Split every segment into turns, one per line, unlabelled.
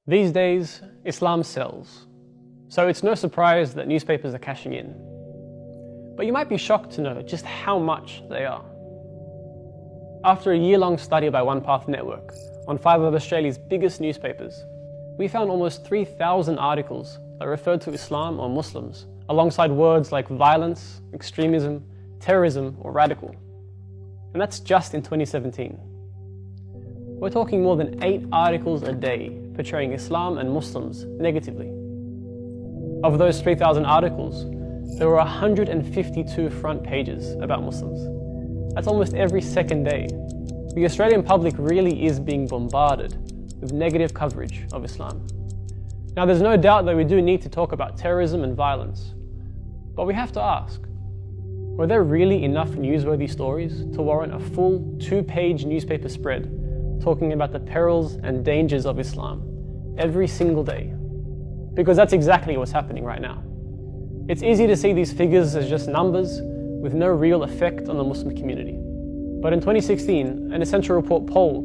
These days, Islam sells. So it's no surprise that newspapers are cashing in. But you might be shocked to know just how much they are. After a year-long study by One Path Network on 5 of Australia's biggest newspapers, we found almost 3,000 articles that referred to Islam or Muslims, alongside words like violence, extremism, terrorism, or radical. And that's just in 2017. We're talking more than 8 articles a day portraying Islam and Muslims negatively. Of those 3,000 articles, there were 152 front pages about Muslims. That's almost every second day. The Australian public really is being bombarded with negative coverage of Islam. Now, there's no doubt that we do need to talk about terrorism and violence, but we have to ask, were there really enough newsworthy stories to warrant a full 2-page newspaper spread talking about the perils and dangers of Islam every single day? Because that's exactly what's happening right now. It's easy to see these figures as just numbers with no real effect on the Muslim community. But in 2016, an Essential Report poll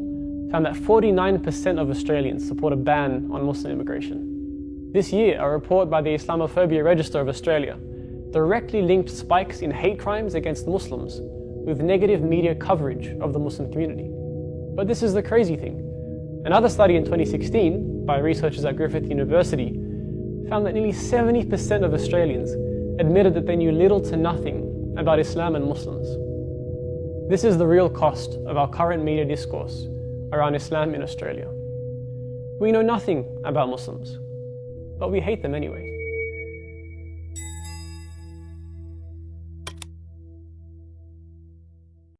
found that 49% of Australians support a ban on Muslim immigration. This year, a report by the Islamophobia Register of Australia directly linked spikes in hate crimes against Muslims with negative media coverage of the Muslim community. But this is the crazy thing. Another study in 2016 by researchers at Griffith University found that nearly 70% of Australians admitted that they knew little to nothing about Islam and Muslims. This is the real cost of our current media discourse around Islam in Australia. We know nothing about Muslims, but we hate them anyway.